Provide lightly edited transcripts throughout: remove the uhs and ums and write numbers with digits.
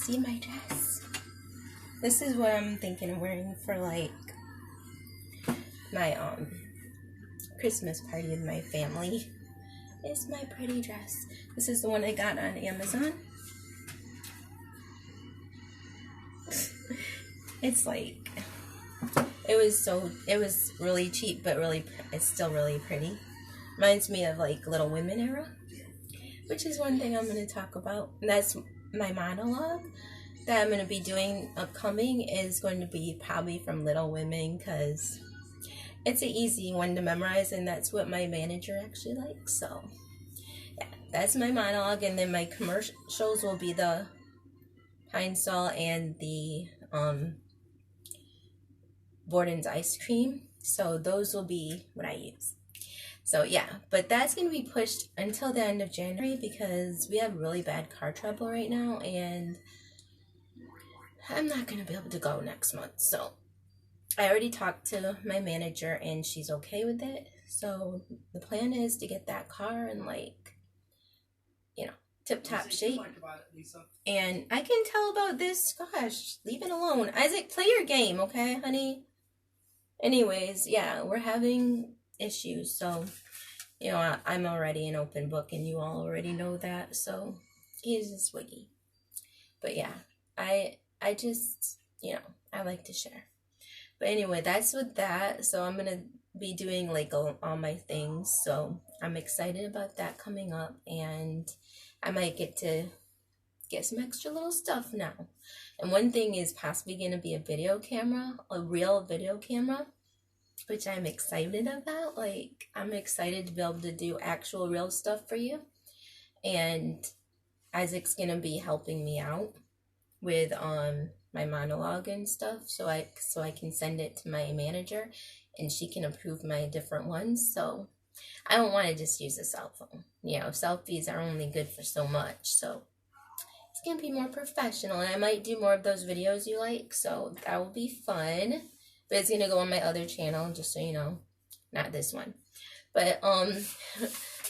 see my dress? This is what I'm thinking of wearing for like my Christmas party with my family. It's my pretty dress. This is the one I got on Amazon. It's like, it was really cheap, but it's still really pretty. Reminds me of like Little Women era, which is one thing I'm going to talk about. And that's my monologue that I'm going to be doing upcoming is going to be probably from Little Women, because it's an easy one to memorize, and that's what my manager actually likes. So yeah, that's my monologue, and then my commercials will be the Pine Sol and the Borden's ice cream. So those will be what I use. So yeah, but that's going to be pushed until the end of January because we have really bad car trouble right now, and I'm not going to be able to go next month. So I already talked to my manager and she's okay with it. So the plan is to get that car in like, you know, tip-top shape. And I can tell about this. Gosh, leave it alone. Isaac, play your game, okay, honey? Anyways, yeah, we're having issues. So, you know, I'm already an open book and you all already know that. So he's a swiggy. But yeah, I just, you know, I like to share. But anyway, that's with that. So I'm going to be doing like all my things. So I'm excited about that coming up. And I might get to get some extra little stuff now. And one thing is possibly going to be a video camera, a real video camera, which I'm excited about. Like, I'm excited to be able to do actual real stuff for you. And Isaac's going to be helping me out with my monologue and stuff, so I can send it to my manager and she can approve my different ones. So I don't want to just use a cell phone. You know, selfies are only good for so much. So it's gonna be more professional, and I might do more of those videos you like, so that will be fun. But it's gonna go on my other channel, just so you know, not this one. But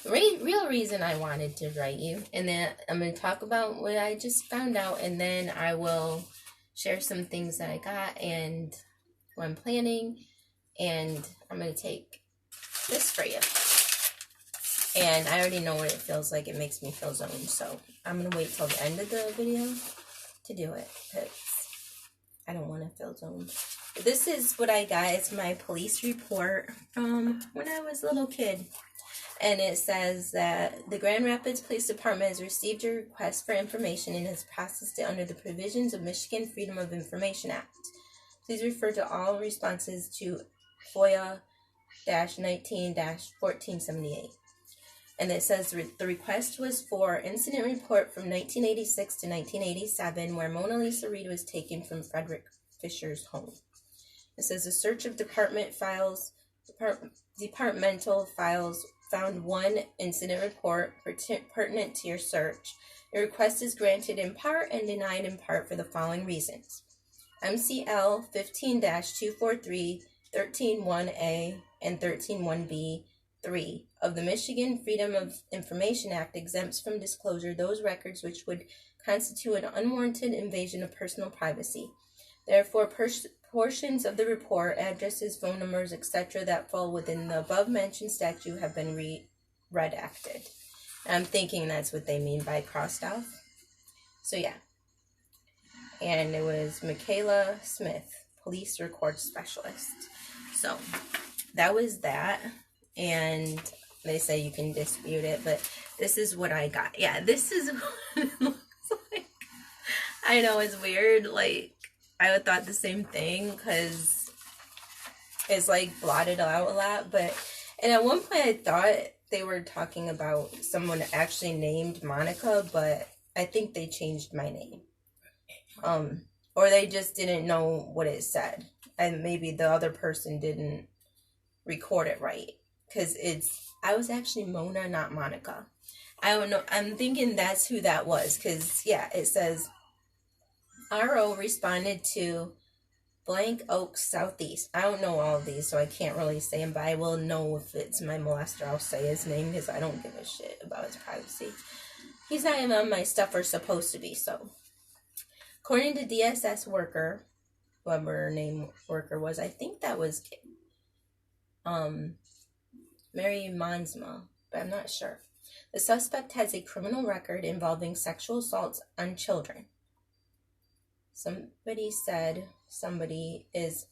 real reason I wanted to write you, and then I'm gonna talk about what I just found out, and then I will share some things that I got and what I'm planning, and I'm gonna take this for you. And I already know what it feels like. It makes me feel zoned, so I'm gonna wait till the end of the video to do it because I don't want to feel zoned. This is what I got. It's my police report from when I was a little kid. And it says that the Grand Rapids Police Department has received your request for information and has processed it under the provisions of Michigan Freedom of Information Act. Please refer to all responses to FOIA-19-1478. And it says the request was for incident report from 1986 to 1987, where Mona Lisa Reed was taken from Frederick Fisher's home. It says a search of departmental files found one incident report pertinent to your search. Your request is granted in part and denied in part for the following reasons. MCL 15-243, 13-1A, and 13-1B 3 of the Michigan Freedom of Information Act exempts from disclosure those records which would constitute an unwarranted invasion of personal privacy. Therefore, portions of the report, addresses, phone numbers, etc. that fall within the above-mentioned statute have been redacted. I'm thinking that's what they mean by crossed off. So yeah. And it was Michaela Smith, Police Record Specialist. So that was that. And they say you can dispute it, but this is what I got. Yeah, this is what it looks like. I know it's weird. Like, I thought the same thing because it's like blotted out a lot. And at one point I thought they were talking about someone actually named Monica, but I think they changed my name. Or they just didn't know what it said. And maybe the other person didn't record it right. Because I was actually Mona, not Monica. I don't know. I'm thinking that's who that was. Because, yeah, it says, RO responded to Blank Oaks Southeast. I don't know all of these, so I can't really say him, but I will know if it's my molester. I'll say his name because I don't give a shit about his privacy. He's not even on my stuff or supposed to be, so. According to DSS worker, whoever her name worker was, I think that was Mary Mansma, but I'm not sure. The suspect has a criminal record involving sexual assaults on children. Somebody said somebody is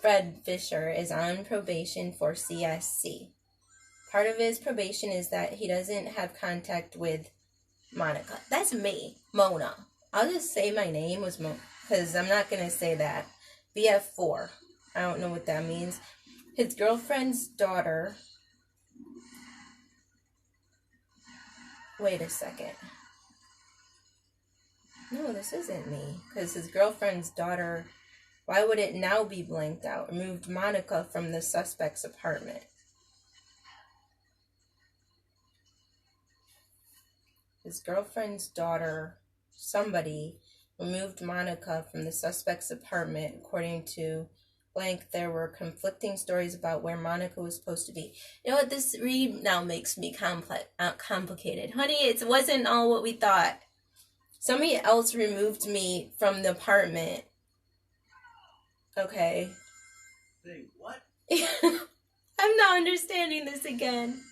Fred Fisher is on probation for CSC. Part of his probation is that he doesn't have contact with Monica. That's me, Mona. I'll just say my name was Mona, because I'm not going to say that. BF4. I don't know what that means. His girlfriend's daughter... Wait a second. No, this isn't me. Because his girlfriend's daughter... Why would it now be blanked out? Removed Monica from the suspect's apartment. His girlfriend's daughter, somebody, removed Monica from the suspect's apartment. According to blank, there were conflicting stories about where Monica was supposed to be. You know what? This read now makes me complicated. Honey, it wasn't all what we thought. Somebody else removed me from the apartment. Okay. Say what? I'm not understanding this again.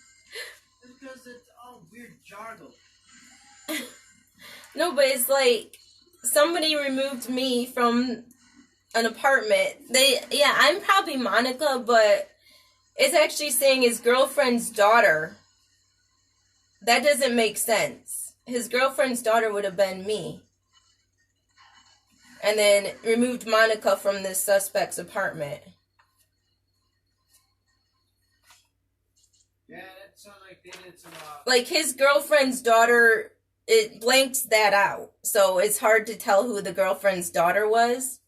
Because it's all weird jargon. No, but it's like somebody removed me from an apartment. I'm probably Monica, but it's actually saying his girlfriend's daughter. That doesn't make sense. His girlfriend's daughter would have been me. And then removed Monica from the suspect's apartment. Yeah, that sounds like they did some... Like his girlfriend's daughter, it blanked that out. So it's hard to tell who the girlfriend's daughter was.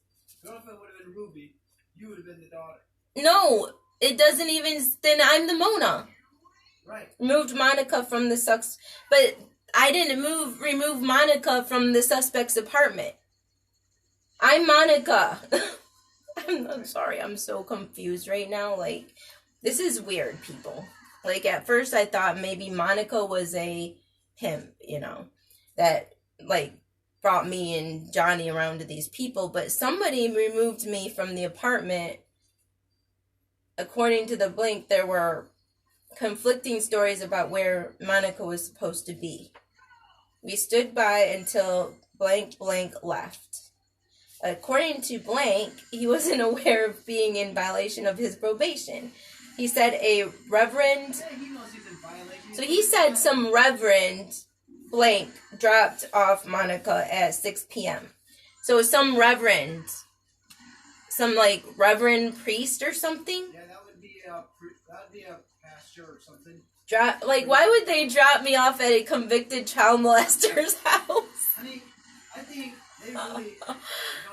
Girlfriend would have been Ruby. You would have been the daughter. No, it doesn't even... Then I'm the Mona. Right. Moved Monica from the but I didn't remove Monica from the suspect's apartment. I'm Monica. I'm sorry, I'm so confused right now. Like, this is weird, people. Like, at first I thought maybe Monica was a pimp, you know, that, like, brought me and Johnny around to these people, but somebody removed me from the apartment. According to the blank, there were conflicting stories about where Monica was supposed to be. We stood by until blank left. According to blank, he wasn't aware of being in violation of his probation. He said a reverend... Yeah, he knows he's in violation. So he said some reverend blank dropped off Monica at 6 p.m. So some reverend, some like reverend priest or something? Yeah, that would be a pastor or something. Why would they drop me off at a convicted child molester's house? Honey, I think they really...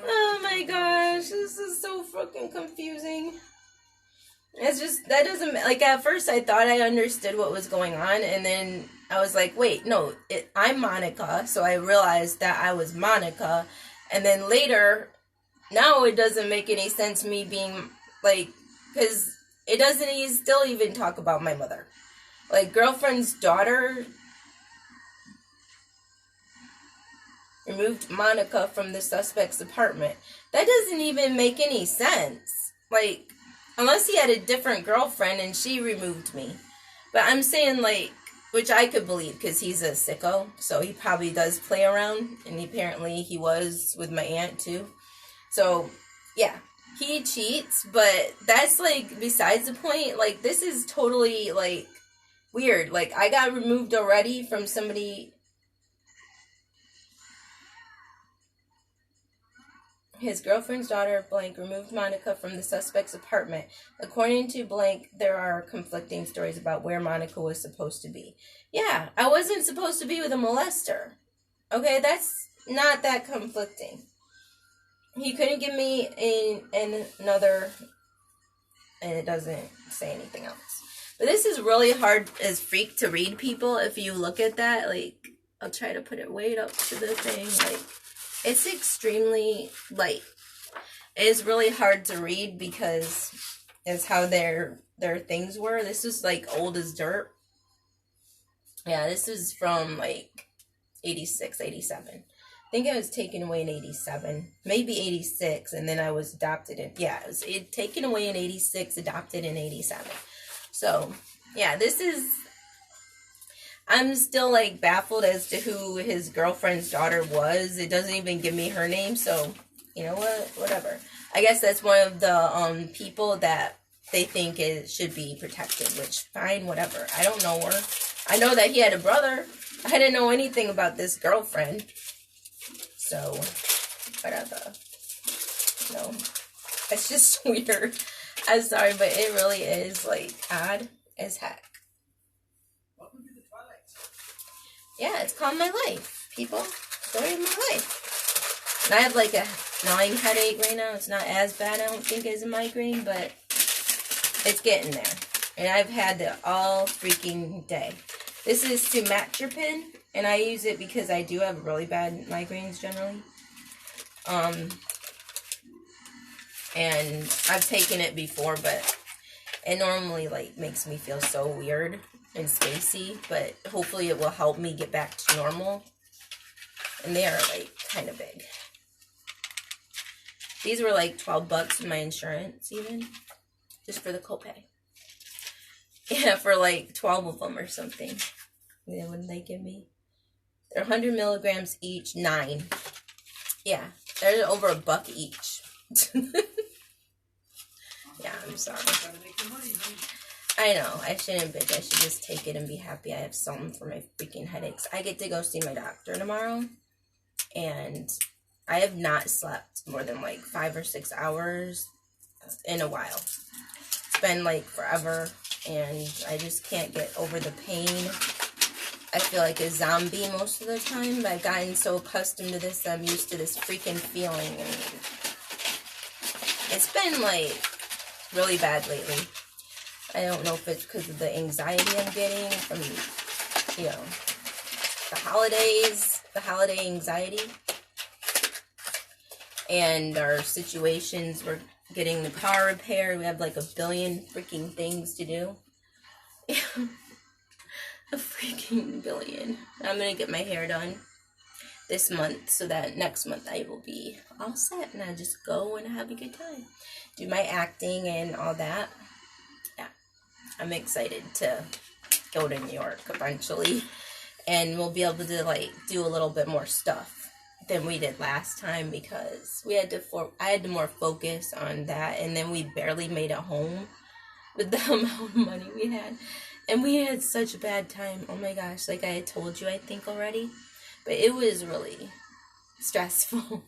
Oh my gosh, this is so fucking confusing. It's just, that doesn't, like, at first I thought I understood what was going on, and then I was like, wait, no, I'm Monica, so I realized that I was Monica, and then later, now it doesn't make any sense me being, like, because it doesn't still even talk about my mother. Like, girlfriend's daughter removed Monica from the suspect's apartment. That doesn't even make any sense. Like, unless he had a different girlfriend and she removed me. But I'm saying, like, which I could believe because he's a sicko. So he probably does play around. And apparently he was with my aunt too. So, yeah. He cheats. But that's, like, besides the point. Like, this is totally, like, weird. Like, I got removed already from somebody... His girlfriend's daughter, blank, removed Monica from the suspect's apartment. According to blank, there are conflicting stories about where Monica was supposed to be. Yeah, I wasn't supposed to be with a molester. Okay, that's not that conflicting. He couldn't give me another, and it doesn't say anything else. But this is really hard as freak to read, people. If you look at that, like, I'll try to put it way up to the thing, like, it's extremely light. It's really hard to read because it's how their things were. This is like old as dirt. Yeah, this is from like 86, 87. I think I was taken away in 87, maybe 86, and then I was adopted in, yeah, it was taken away in 86, adopted in 87. So, yeah, I'm still, like, baffled as to who his girlfriend's daughter was. It doesn't even give me her name, so, you know what, whatever. I guess that's one of the, people that they think it should be protected, which, fine, whatever. I don't know her. I know that he had a brother. I didn't know anything about this girlfriend. So, whatever. No. It's just weird. I'm sorry, but it really is, like, odd as heck. Yeah, it's called My Life, people. Story of my life. And I have, like, a gnawing headache right now. It's not as bad, I don't think, as a migraine, but it's getting there. And I've had it all freaking day. This is Sumatriptan, and I use it because I do have really bad migraines generally. And I've taken it before, but it normally, like, makes me feel so weird and spacey, but hopefully it will help me get back to normal. And they are, like, kind of big. These were like $12 in my insurance, even, just for the copay. Yeah, for like 12 of them or something. Yeah, what did they give me? They're 100 milligrams each, 9. Yeah, they're over $1 each. Yeah, I'm sorry. I know, I shouldn't bitch. I should just take it and be happy I have something for my freaking headaches. I get to go see my doctor tomorrow, and I have not slept more than like 5 or 6 hours in a while. It's been like forever, and I just can't get over the pain. I feel like a zombie most of the time, but I've gotten so accustomed to this that I'm used to this freaking feeling, and it's been like really bad lately. I don't know if it's because of the anxiety I'm getting from, you know, the holidays, the holiday anxiety, and our situations. We're getting the car repaired. We have like 1 billion freaking things to do. A freaking billion. I'm gonna get my hair done this month so that next month I will be all set and I just go and have a good time. Do my acting and all that. Yeah. I'm excited to go to New York eventually, and we'll be able to like do a little bit more stuff than we did last time, because we had to I had to more focus on that, and then we barely made it home with the amount of money we had, and we had such a bad time. Oh my gosh, like I had told you I think already, but it was really stressful.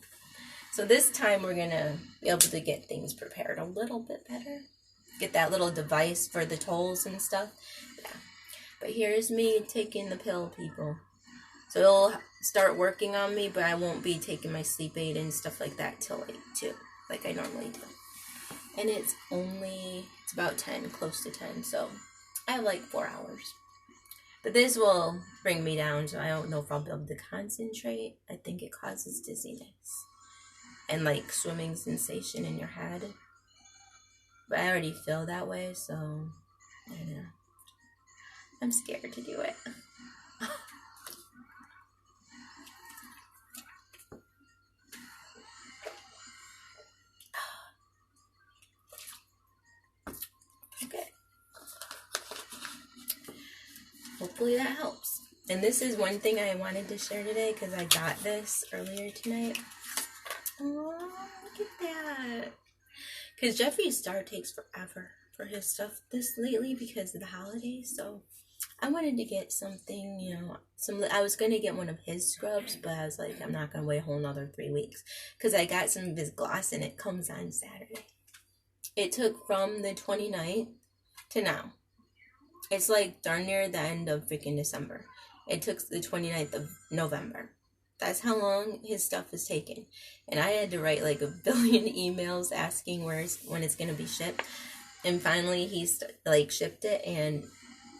So this time we're gonna be able to get things prepared a little bit better. Get that little device for the tolls and stuff. Yeah. But here's me taking the pill, people. So it'll start working on me, but I won't be taking my sleep aid and stuff like that till like 2, like I normally do. And it's about 10, close to 10, so I have like 4 hours. But this will bring me down, so I don't know if I'll be able to concentrate. I think it causes dizziness and like swimming sensation in your head. But I already feel that way, so I don't know. I'm scared to do it. Okay. Hopefully that helps. And this is one thing I wanted to share today because I got this earlier tonight. Oh, look at that. Because Jeffree Star takes forever for his stuff lately because of the holidays. So I wanted to get something, you know, I was going to get one of his scrubs, but I was like, I'm not going to wait a whole nother 3 weeks. Because I got some of his gloss and it comes on Saturday. It took from the 29th to now. It's like darn near the end of freaking December. It took the 29th of November. That's how long his stuff is taking. And I had to write like 1 billion emails asking when it's going to be shipped. And finally he's like shipped it, and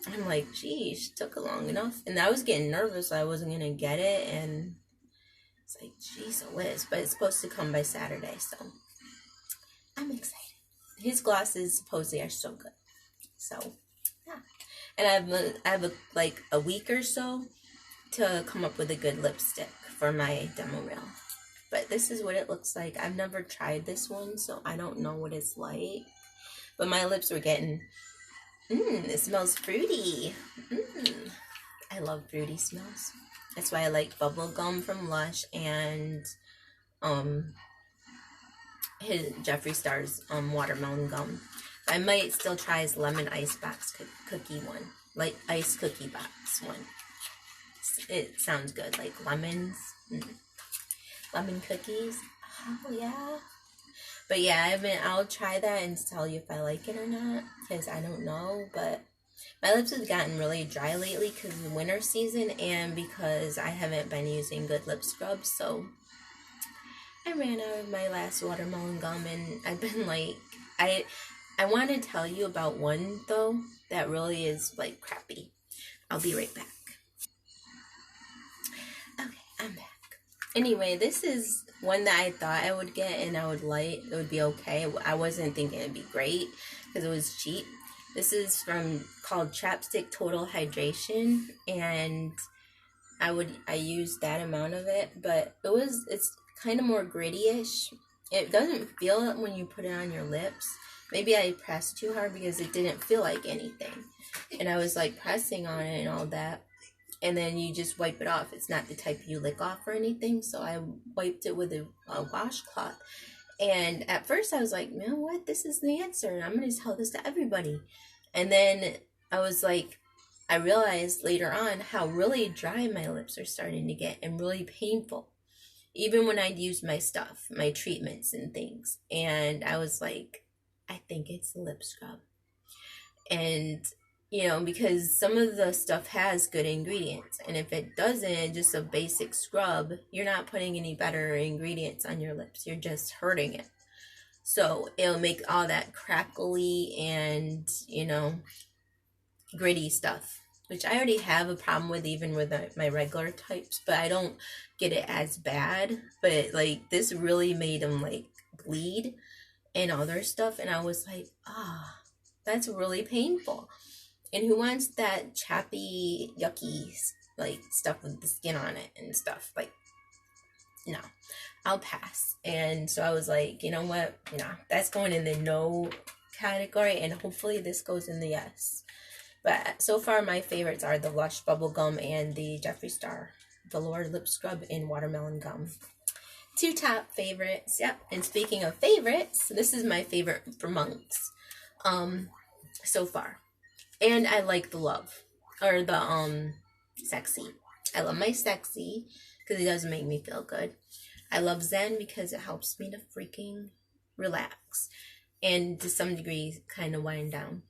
I'm like, geez, took long enough. And I was getting nervous I wasn't going to get it, and it's like, geez, Liz, but it's supposed to come by Saturday, so I'm excited. His glosses supposedly are so good. So, yeah. And I have like a week or so to come up with a good lipstick for my demo reel. But this is what it looks like. I've never tried this one, so I don't know what it's like. But my lips were getting, it smells fruity. I love fruity smells. That's why I like bubble gum from Lush and his Jeffree Star's watermelon gum. I might still try his lemon ice box cookie one, like ice cookie box one. It sounds good, like lemons, lemon cookies. Oh yeah. But yeah, I'll try that and tell you if I like it or not, because I don't know. But my lips have gotten really dry lately because of the winter season and because I haven't been using good lip scrubs. So I ran out of my last watermelon gum, and I've been like, I want to tell you about one though that really is like crappy. I'll be right back. Okay, I'm back. Anyway, this is one that I thought I would get and I would like. It would be okay. I wasn't thinking it'd be great because it was cheap. This is called Chapstick Total Hydration, and I used that amount of it, but it's kind of more gritty-ish. It doesn't feel it when you put it on your lips. Maybe I pressed too hard because it didn't feel like anything. And I was like pressing on it and all that. And then you just wipe it off. It's not the type you lick off or anything. So I wiped it with a washcloth. And at first I was like, you know what? This is the answer. And I'm going to tell this to everybody. And then I was like, I realized later on how really dry my lips are starting to get and really painful. Even when I'd use my stuff, my treatments and things. And I was like, I think it's the lip scrub. And, you know, because some of the stuff has good ingredients. And if it doesn't, just a basic scrub, you're not putting any better ingredients on your lips. You're just hurting it. So it'll make all that crackly and, you know, gritty stuff, which I already have a problem with even with my regular types, but I don't get it as bad. But like this really made them like bleed and other stuff, and I was like, that's really painful. And who wants that chappy, yucky like stuff with the skin on it and stuff? Like, no, I'll pass. And so I was like, you know what? No, that's going in the no category, and hopefully this goes in the yes. But so far, my favorites are the Lush Bubblegum and the Jeffree Star Velour Lip Scrub in Watermelon Gum. Two top favorites. Yep. And speaking of favorites, this is my favorite for months so far. And I like the Love. Or the Sexy. I love my Sexy because it does make me feel good. I love Zen because it helps me to freaking relax. And to some degree, kind of wind down.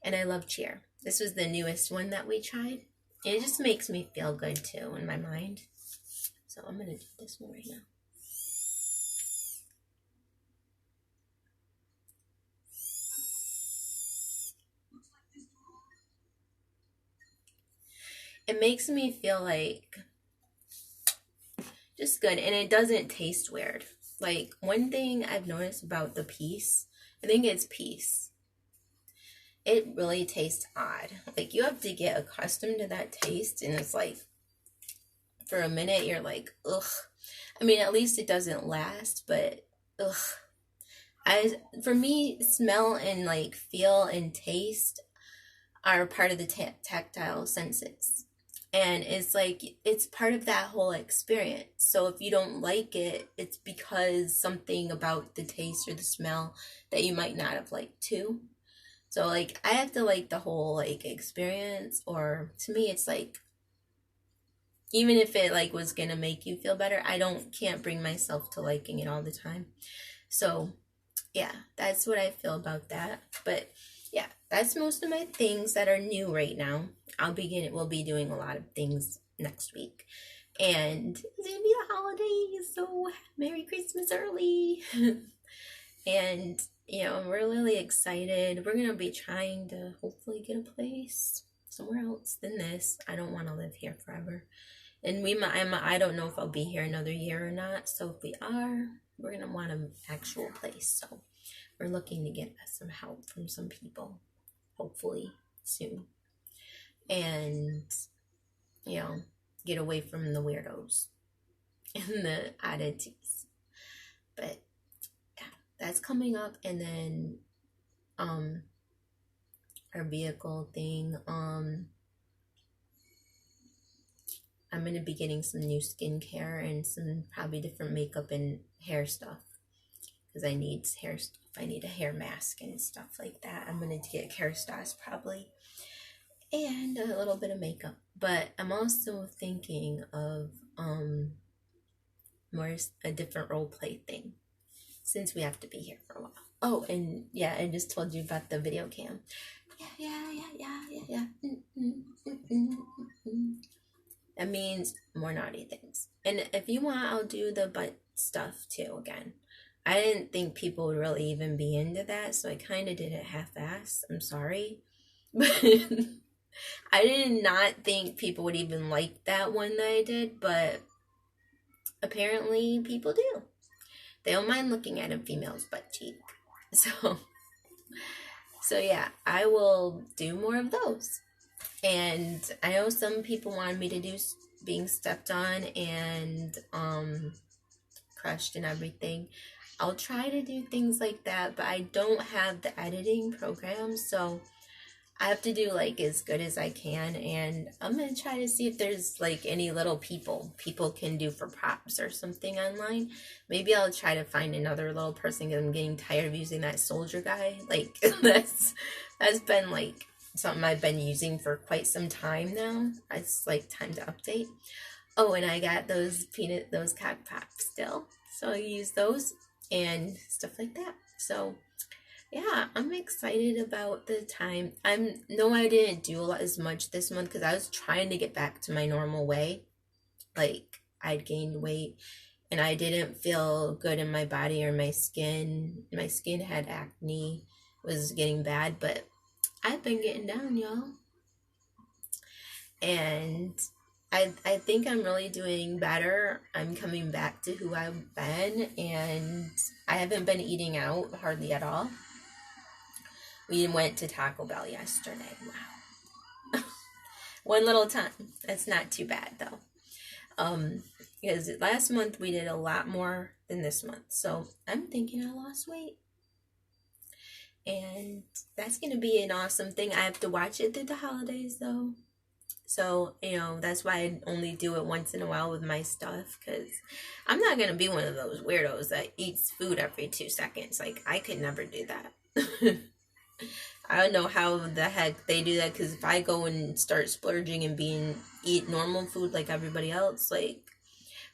And I love Cheer. This was the newest one that we tried. And it just makes me feel good too in my mind. So I'm going to do this one right now. It makes me feel like just good. And it doesn't taste weird. Like one thing I've noticed about the Peace, I think it's Peace. It really tastes odd. Like you have to get accustomed to that taste, and it's like for a minute you're like, ugh. I mean, at least it doesn't last, but ugh. For me, smell and like feel and taste are part of the tactile senses. And it's like, it's part of that whole experience. So if you don't like it, it's because something about the taste or the smell that you might not have liked too. So like I have to like the whole like experience, or to me it's like even if it like was gonna make you feel better, can't bring myself to liking it all the time. So yeah, that's what I feel about that. But yeah, that's most of my things that are new right now. We'll be doing a lot of things next week. And it's gonna be the holidays, so Merry Christmas early. And you know, we're really excited. We're gonna be trying to hopefully get a place somewhere else than this. I don't want to live here forever, and I don't know if I'll be here another year or not. So if we are, we're gonna want an actual place. So we're looking to get some help from some people, hopefully soon. And you know, get away from the weirdos and the oddities. But yeah, that's coming up. And then our vehicle thing, I'm gonna be getting some new skincare and some probably different makeup and hair stuff, because I need hair stuff. I need a hair mask and stuff like that. I'm gonna get Kerastase probably, and a little bit of makeup. But I'm also thinking of more a different role play thing, since we have to be here for a while. Oh, and yeah, I just told you about the video cam. Yeah. That means more naughty things. And if you want, I'll do the butt stuff too again. I didn't think people would really even be into that, so I kind of did it half-assed. I'm sorry. But I did not think people would even like that one that I did, but apparently people do. They don't mind looking at a female's butt cheek. So yeah, I will do more of those. And I know some people wanted me to do being stepped on and crushed and everything. I'll try to do things like that, but I don't have the editing program, so I have to do like as good as I can. And I'm gonna try to see if there's like any little people can do for props or something online. Maybe I'll try to find another little person, because I'm getting tired of using that soldier guy. Like that's been like something I've been using for quite some time now. It's like time to update. Oh, and I got those cock pops still, so I use those and stuff like that. So yeah, I'm excited about the time. I didn't do as much this month because I was trying to get back to my normal way. Like, I'd gained weight and I didn't feel good in my body or my skin. My skin had acne, was getting bad, but I've been getting down, y'all. And I think I'm really doing better. I'm coming back to who I've been, and I haven't been eating out hardly at all. We went to Taco Bell yesterday. Wow. One little time. That's not too bad though. Because last month we did a lot more than this month. So I'm thinking I lost weight. And that's going to be an awesome thing. I have to watch it through the holidays though. So, that's why I only do it once in a while with my stuff, because I'm not going to be one of those weirdos that eats food every 2 seconds. Like, I could never do that. I don't know how the heck they do that, because if I go and start splurging and eat normal food like everybody else, like,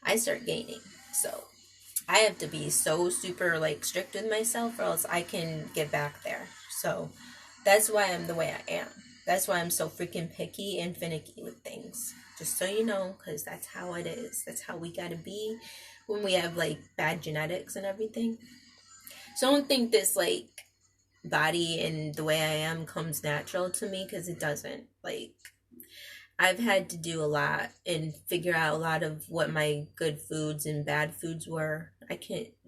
I start gaining. So, I have to be so super, like, strict with myself, or else I can get back there. So, that's why I'm the way I am. That's why I'm so freaking picky and finicky with things. Just so you know, because that's how it is. That's how we gotta be when we have, like, bad genetics and everything. So don't think this, like, body and the way I am comes natural to me, because it doesn't. Like, I've had to do a lot and figure out a lot of what my good foods and bad foods were.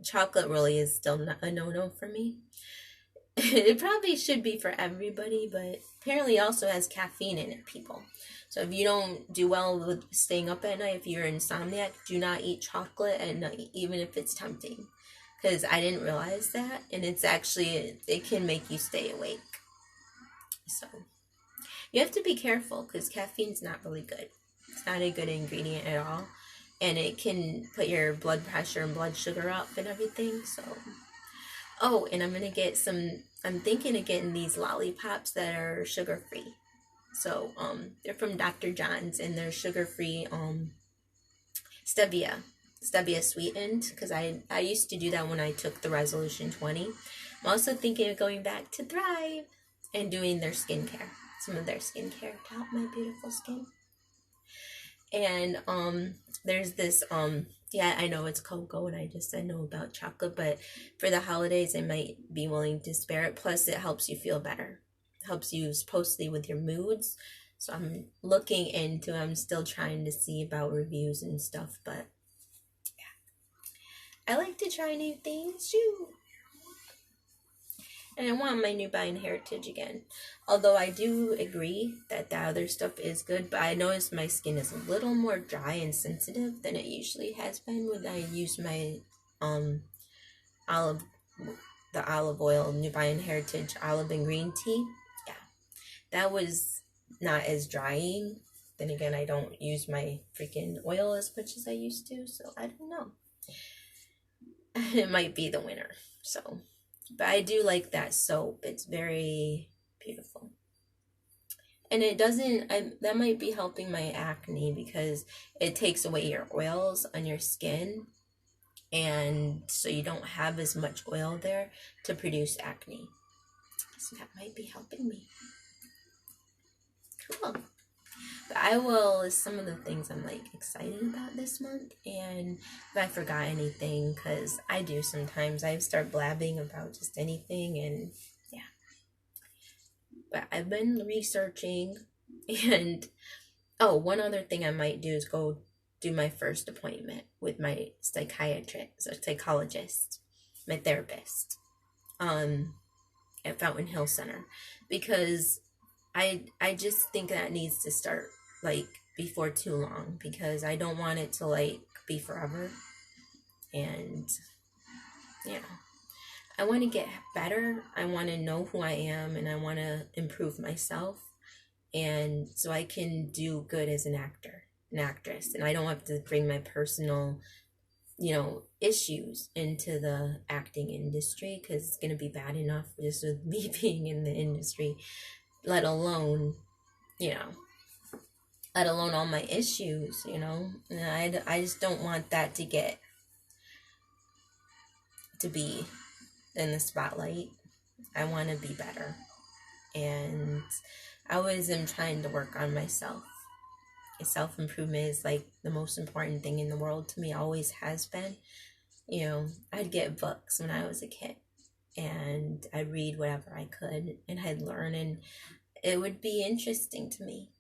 Chocolate really is still not a no-no for me. It probably should be for everybody, but apparently it also has caffeine in it, people. So if you don't do well with staying up at night, if you're insomniac, do not eat chocolate at night, even if it's tempting. Because I didn't realize that, and it can make you stay awake. So you have to be careful, because caffeine's not really good. It's not a good ingredient at all, and it can put your blood pressure and blood sugar up and everything. So, oh, and I'm thinking of getting these lollipops that are sugar-free. So, they're from Dr. John's, and they're sugar-free, stevia sweetened, because I used to do that when I took the Resolution 20. I'm also thinking of going back to Thrive and doing their skincare, some of their skincare to help my beautiful skin. And there's this yeah, I know it's cocoa, and I know about chocolate, but for the holidays I might be willing to spare it. Plus it helps you feel better. It helps you supposedly with your moods. So I'm still trying to see about reviews and stuff, but I like to try new things too. And I want my Nubian heritage again. Although I do agree that the other stuff is good, but I notice my skin is a little more dry and sensitive than it usually has been when I use my olive the olive oil, Nubian heritage olive and green tea. Yeah. That was not as drying. Then again, I don't use my freaking oil as much as I used to, so I don't know. It might be the winter. So, but I do like that soap. It's very beautiful. And it doesn't, that might be helping my acne because it takes away your oils on your skin. And so you don't have as much oil there to produce acne. So that might be helping me. Cool. But I will list some of the things I'm like excited about this month, and if I forgot anything, because I do sometimes, I start blabbing about just anything, and yeah. But I've been researching, and oh, one other thing I might do is go do my first appointment with my psychiatrist or psychologist, my therapist, at Fountain Hill Center, because I just think that needs to start like before too long, because I don't want it to like be forever. And yeah, I want to get better. I want to know who I am, and I want to improve myself, and so I can do good as an actor, an actress, and I don't have to bring my personal, issues into the acting industry, because it's going to be bad enough just with me being in the industry, let alone all my issues, and I just don't want that to be in the spotlight. I want to be better, and I always am trying to work on myself. Self-improvement is like the most important thing in the world to me, always has been. I'd get books when I was a kid, and I'd read whatever I could, and I'd learn, and it would be interesting to me.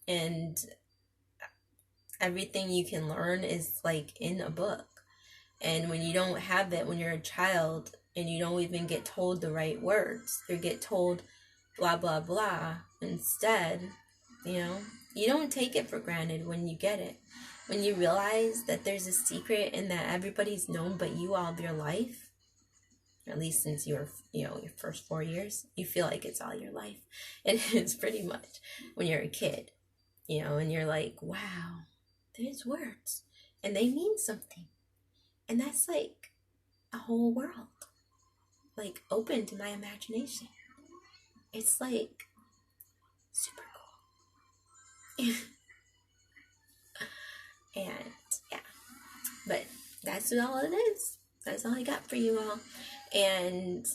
And everything you can learn is like in a book. And when you don't have it when you're a child, and you don't even get told the right words, or get told blah blah blah instead, you don't take it for granted when you get it. When you realize that there's a secret and that everybody's known but you all of your life, at least since your first 4 years, you feel like it's all your life. And it's pretty much when you're a kid, and you're like, wow, there's words and they mean something. And that's like a whole world, like open to my imagination. It's like super cool. And yeah, but that's all it is. That's all I got for you all. And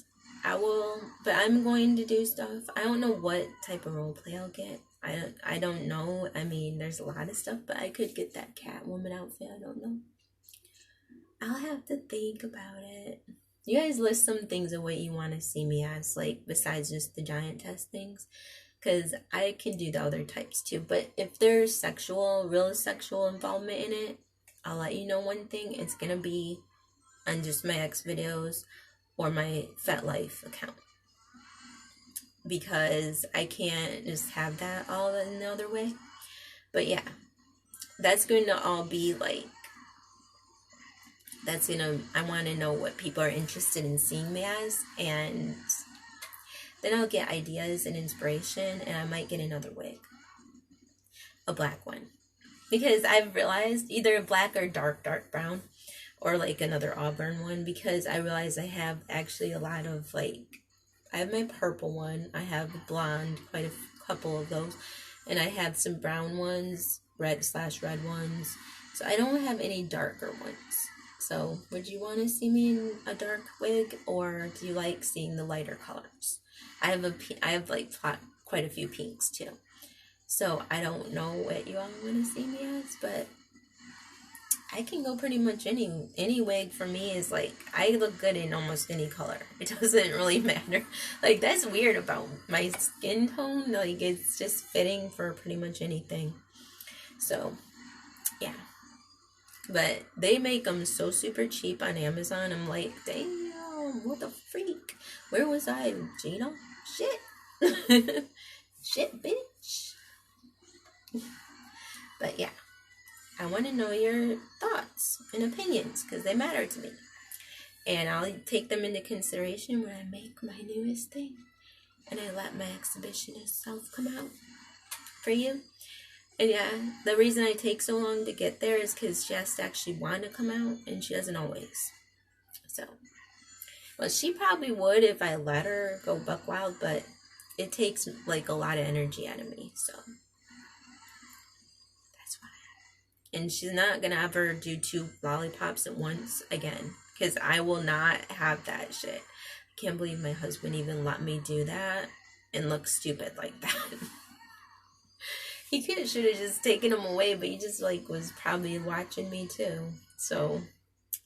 I'm going to do stuff. I don't know what type of role play I'll get. I don't know. I mean, there's a lot of stuff, but I could get that Catwoman outfit. I don't know. I'll have to think about it. You guys list some things of what you want to see me as, like, besides just the giantess things. Because I can do the other types too. But if there's real sexual involvement in it, I'll let you know one thing. It's going to be on just my X videos or my FetLife account. Because I can't just have that all in the other way. But yeah, that's going to all be like, I want to know what people are interested in seeing me as, and then I'll get ideas and inspiration, and I might get another wig. A black one. Because I've realized either black or dark brown, or like another auburn one, because I realize I have actually a lot of I have my purple one, I have blonde, quite a couple of those, and I have some brown ones, red ones, so I don't have any darker ones. So would you want to see me in a dark wig, or do you like seeing the lighter colors? I have quite a few pinks too. So I don't know what you all want to see me as, but I can go pretty much any wig. For me is I look good in almost any color. It doesn't really matter. That's weird about my skin tone. It's just fitting for pretty much anything. So yeah. But they make them so super cheap on Amazon. I'm like, damn, what the freak? Where was I, Gino? Shit. Shit, bitch. But yeah, I want to know your thoughts and opinions because they matter to me. And I'll take them into consideration when I make my newest thing. And I let my exhibitionist self come out for you. And yeah, the reason I take so long to get there is because she has to actually want to come out, and she doesn't always. So, well, she probably would if I let her go buck wild, but it takes like a lot of energy out of me. So that's why. And she's not gonna ever do 2 lollipops at once again, because I will not have that shit. I can't believe my husband even let me do that and look stupid like that. He should have just taken him away, but he just like was probably watching me too. So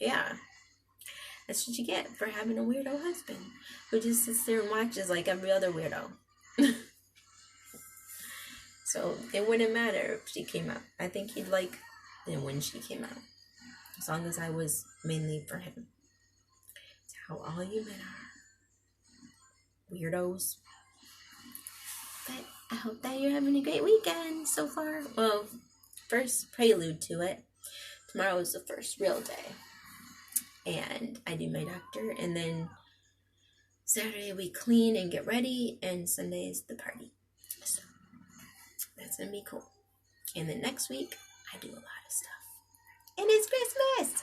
yeah, that's what you get for having a weirdo husband who just sits there and watches like every other weirdo. So it wouldn't matter if she came out. I think he'd like it when she came out, as long as I was mainly for him. It's how all you men are, weirdos. But I hope that you're having a great weekend so far. Well, first prelude to it. Tomorrow is the first real day. And I do my doctor. And then Saturday we clean and get ready. And Sunday is the party. So that's going to be cool. And then next week I do a lot of stuff. And it's Christmas!